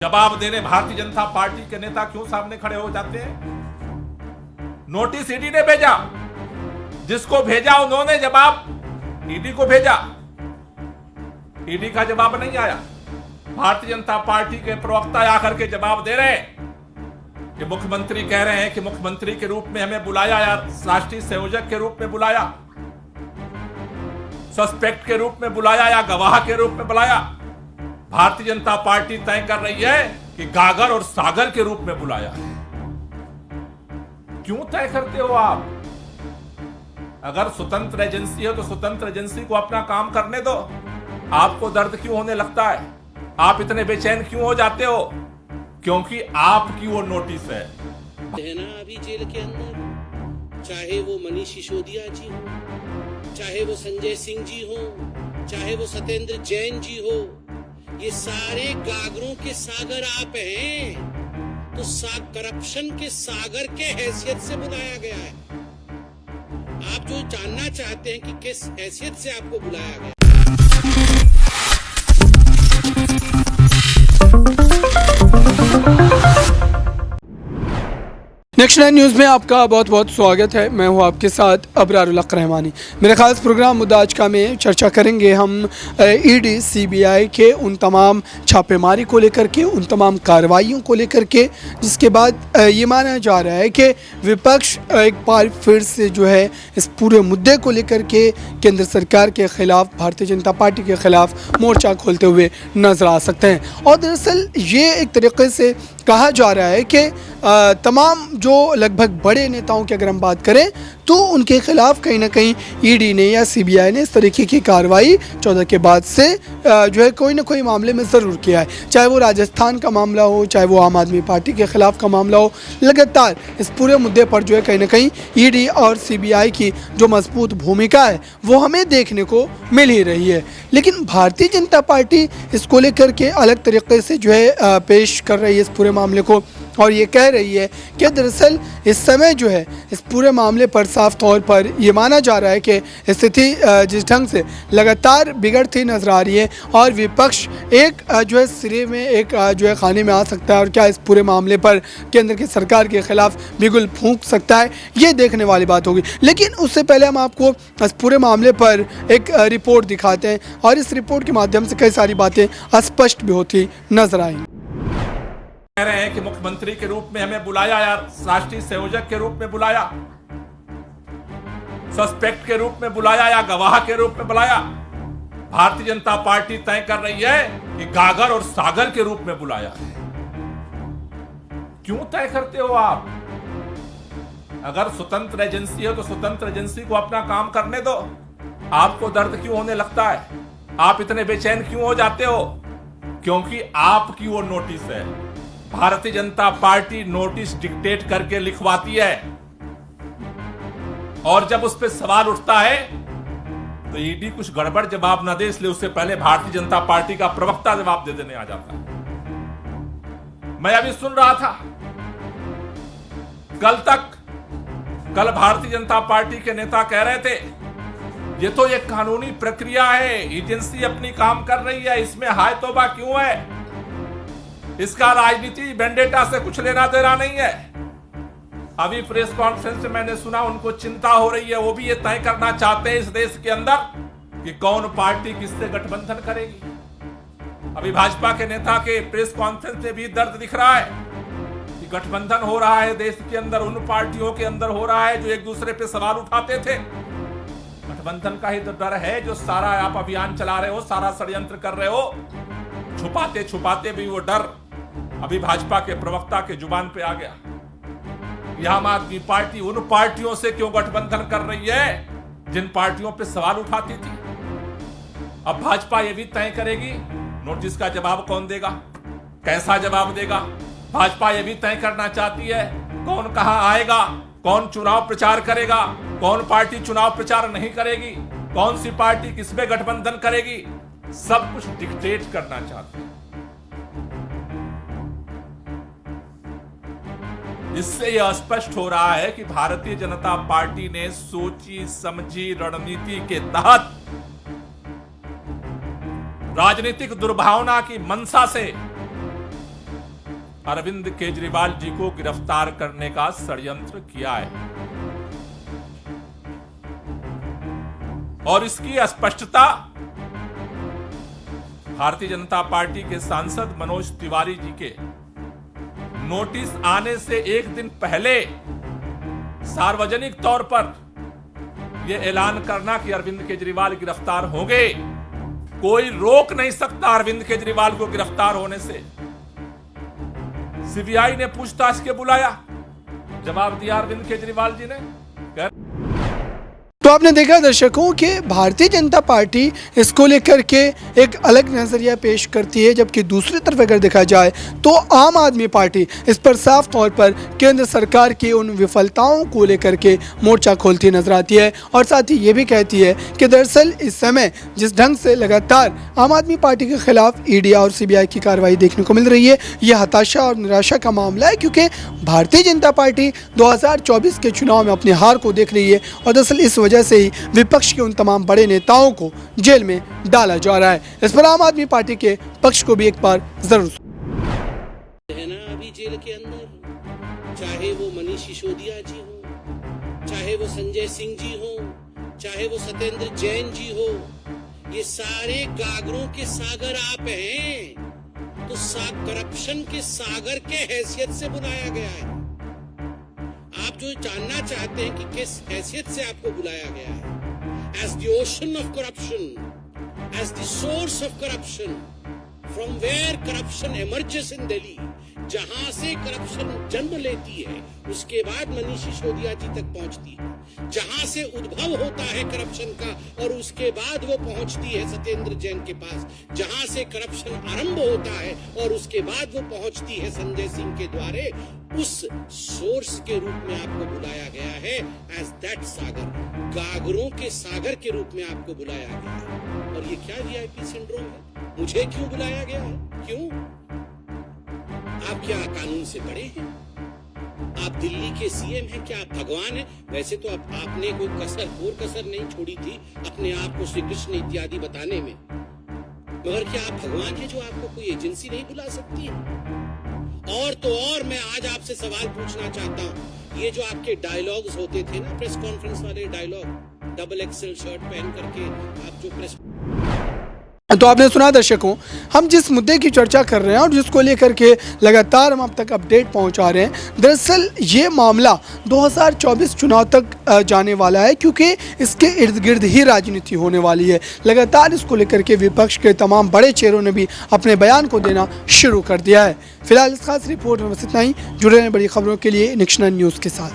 जवाब देने भारतीय जनता पार्टी के नेता क्यों सामने खड़े हो जाते हैं? नोटिस ईडी ने भेजा, जिसको भेजा उन्होंने जवाब ईडी को भेजा, ईडी का जवाब नहीं आया। भारतीय जनता पार्टी के प्रवक्ता आकर के जवाब दे रहे हैं कि मुख्यमंत्री कह रहे हैं कि मुख्यमंत्री के रूप में हमें बुलाया या राष्ट्रीय संयोजक के रूप में बुलाया, सस्पेक्ट के रूप में बुलाया या गवाह के रूप में बुलाया। भारतीय जनता पार्टी तय कर रही है कि गागर और सागर के रूप में बुलाया है। क्यों तय करते हो आप? अगर स्वतंत्र एजेंसी है तो स्वतंत्र एजेंसी को अपना काम करने दो। आपको दर्द क्यों होने लगता है? आप इतने बेचैन क्यों हो जाते हो? क्योंकि आपकी वो नोटिस है ना अभी जेल के अंदर, चाहे वो मनीष सिसोदिया जी हो, चाहे वो संजय सिंह जी हो, चाहे वो सत्येंद्र जैन जी हो, ये सारे गागरों के सागर आप हैं। तो करप्शन के सागर के हैसियत से बुलाया गया है। आप जो जानना चाहते हैं कि किस हैसियत से आपको बुलाया गया। नेक्स्ट 9 न्यूज़ में आपका बहुत बहुत स्वागत है। मैं हूं आपके साथ अबरारुल हक रहमानी। मेरे खास प्रोग्राम मुद्दा आज का में चर्चा करेंगे हम ईडी सीबीआई के उन तमाम छापेमारी को लेकर के, उन तमाम कार्रवाइयों को लेकर के, जिसके बाद ये माना जा रहा है कि विपक्ष एक बार फिर से जो है इस पूरे मुद्दे को लेकर के केंद्र सरकार के ख़िलाफ़, भारतीय जनता पार्टी के ख़िलाफ़ मोर्चा खोलते हुए नज़र आ सकते हैं। और दरअसल ये एक तरीके से कहा जा रहा है कि तमाम जो लगभग बड़े नेताओं की अगर हम बात करें तो उनके खिलाफ कहीं ना कहीं ईडी ने या सीबीआई ने इस तरीके की कार्रवाई 14 के बाद से जो है कोई ना कोई मामले में ज़रूर किया है। चाहे वो राजस्थान का मामला हो, चाहे वो आम आदमी पार्टी के ख़िलाफ़ का मामला हो, लगातार इस पूरे मुद्दे पर जो है कहीं ना कहीं ईडी और सीबीआई की जो मजबूत भूमिका है वो हमें देखने को मिल ही रही है। लेकिन भारतीय जनता पार्टी इसको लेकर के अलग तरीके से जो है पेश कर रही है इस पूरे मामले को, और ये कह रही है कि दरअसल इस समय जो है इस पूरे मामले पर साफ तौर पर ये माना जा रहा है कि स्थिति जिस ढंग से लगातार बिगड़ती नज़र आ रही है और विपक्ष एक जो है सिरे में एक जो है खाने में आ सकता है और क्या इस पूरे मामले पर केंद्र की सरकार के ख़िलाफ़ बिगुल फूंक सकता है, ये देखने वाली बात होगी। लेकिन उससे पहले हम आपको इस पूरे मामले पर एक रिपोर्ट दिखाते हैं और इस रिपोर्ट के माध्यम से कई सारी बातें स्पष्ट भी होती नजर आएंगी। कह रहे हैं कि मुख्यमंत्री के रूप में हमें बुलाया या राष्ट्रीय संयोजक के रूप में बुलाया, सस्पेक्ट के रूप में बुलाया या गवाह के रूप में बुलाया। भारतीय जनता पार्टी तय कर रही है कि गागर और सागर के रूप में बुलाया है। क्यों तय करते हो आप? अगर स्वतंत्र एजेंसी है तो स्वतंत्र एजेंसी को अपना काम करने दो। आपको दर्द क्यों होने लगता है? आप इतने बेचैन क्यों हो जाते हो? क्योंकि आपकी वो नोटिस है। Bharatiya Janata party notice dictate करके लिखवाती है और जब उस पर सवाल उठता है तो ईडी कुछ गड़बड़ जवाब ना दे, इसलिए उससे पहले भारतीय जनता पार्टी का प्रवक्ता जवाब दे देने आ जाता है। मैं अभी सुन रहा था, कल भारतीय जनता पार्टी के नेता कह रहे थे ये तो एक कानूनी प्रक्रिया है, एजेंसी अपनी काम कर रही है, इसमें हाय तौबा क्यों है? इसका राजनीति वेंडेटा से कुछ लेना देना नहीं है। अभी प्रेस कॉन्फ्रेंस में मैंने सुना उनको चिंता हो रही है, वो भी ये तय करना चाहते हैं इस देश के अंदर कि कौन पार्टी किससे गठबंधन करेगी। अभी भाजपा के नेता के प्रेस कॉन्फ्रेंस में भी दर्द दिख रहा है कि गठबंधन हो रहा है देश के अंदर, उन पार्टियों के अंदर हो रहा है जो एक दूसरे पे सवाल उठाते थे। गठबंधन का ही तो डर है जो सारा आप अभियान चला रहे हो, सारा षड्यंत्र कर रहे हो, छुपाते छुपाते भी वो डर अभी भाजपा के प्रवक्ता के जुबान पे आ गया। यह आम आदमी पार्टी उन पार्टियों से क्यों गठबंधन कर रही है जिन पार्टियों पे सवाल उठाती थी। अब भाजपा ये भी तय करेगी नोटिस का जवाब कौन देगा, कैसा जवाब देगा। भाजपा ये भी तय करना चाहती है कौन कहां आएगा, कौन चुनाव प्रचार करेगा, कौन पार्टी चुनाव प्रचार नहीं करेगी, कौन सी पार्टी किसमें गठबंधन करेगी, सब कुछ डिक्टेट करना चाहती है। इससे यह स्पष्ट हो रहा है कि भारतीय जनता पार्टी ने सोची समझी रणनीति के तहत राजनीतिक दुर्भावना की मंशा से अरविंद केजरीवाल जी को गिरफ्तार करने का षड्यंत्र किया है और इसकी स्पष्टता भारतीय जनता पार्टी के सांसद मनोज तिवारी जी के नोटिस आने से एक दिन पहले सार्वजनिक तौर पर यह ऐलान करना कि अरविंद केजरीवाल गिरफ्तार होंगे। कोई रोक नहीं सकता अरविंद केजरीवाल को गिरफ्तार होने से। सीबीआई ने पूछताछ के बुलाया, जवाब दिया अरविंद केजरीवाल जी ने। तो आपने देखा दर्शकों कि भारतीय जनता पार्टी इसको लेकर के एक अलग नजरिया पेश करती है, जबकि दूसरी तरफ अगर देखा जाए तो आम आदमी पार्टी इस पर साफ तौर पर केंद्र सरकार की उन विफलताओं को लेकर के मोर्चा खोलती नजर आती है और साथ ही ये भी कहती है कि दरअसल इस समय जिस ढंग से लगातार आम आदमी पार्टी के खिलाफ ईडी और सीबीआई की कार्रवाई देखने को मिल रही है, यह हताशा और निराशा का मामला है, क्योंकि भारतीय जनता पार्टी 2024 के चुनाव में अपनी हार को देख रही है और दरअसल इस वजह से ही विपक्ष के उन तमाम बड़े नेताओं को जेल में डाला जा रहा है। इस पर आम आदमी पार्टी के पक्ष को भी एक बार जरूर है ना अभी जेल के अंदर, चाहे वो मनीष सिसोदिया जी हो, चाहे वो संजय सिंह जी हो, चाहे वो सत्येंद्र जैन जी हो, ये सारे गागरों के सागर आप हैं। तो करप्शन के सागर के हैसियत से बुलाया गया है। आप जो जानना चाहते हैं कि किस हैसियत से आपको बुलाया गया है, as the ocean of corruption, as the source of corruption, from where corruption emerges in Delhi, जहां से करप्शन जन्म लेती है उसके बाद मनीष सिसोदिया जी तक पहुंचती है, जहां से उद्भव होता है करप्शन का और उसके बाद वो पहुंचती है सत्येंद्र जैन के पास, जहां से करप्शन आरंभ होता है और उसके बाद वो पहुंचती है संजय सिंह के द्वारे, उस सोर्स के रूप में आपको बुलाया गया है, एज दैट सागर, गागरों के सागर के रूप में आपको बुलाया गया है। और ये क्या वीआईपी सिंड्रोम है? मुझे क्यों बुलाया गया है? क्यों? आप क्या कानून से बड़े हैं? आप दिल्ली के सीएम हैं? क्या आप भगवान हैं? वैसे तो आपने कोई कसर नहीं छोड़ी थी अपने आप को श्री कृष्ण इत्यादि बताने में, मगर क्या आप भगवान हैं जो आपको कोई एजेंसी नहीं बुला सकती है? और तो और मैं आज आपसे सवाल पूछना चाहता हूं, ये जो आपके डायलॉग्स होते थे ना, प्रेस कॉन्फ्रेंस वाले डायलॉग, डबल एक्सेल शर्ट पहन करके आप जो प्रेस, तो आपने सुना दर्शकों, हम जिस मुद्दे की चर्चा कर रहे हैं और जिसको लेकर के लगातार हम आप तक अपडेट पहुंचा रहे हैं, दरअसल ये मामला 2024 चुनाव तक जाने वाला है, क्योंकि इसके इर्द गिर्द ही राजनीति होने वाली है। लगातार इसको लेकर के विपक्ष के तमाम बड़े चेहरों ने भी अपने बयान को देना शुरू कर दिया है। फिलहाल इस खास रिपोर्ट में बस इतना ही। जुड़े रहें बड़ी खबरों के लिए नेक्शन न्यूज़ के साथ।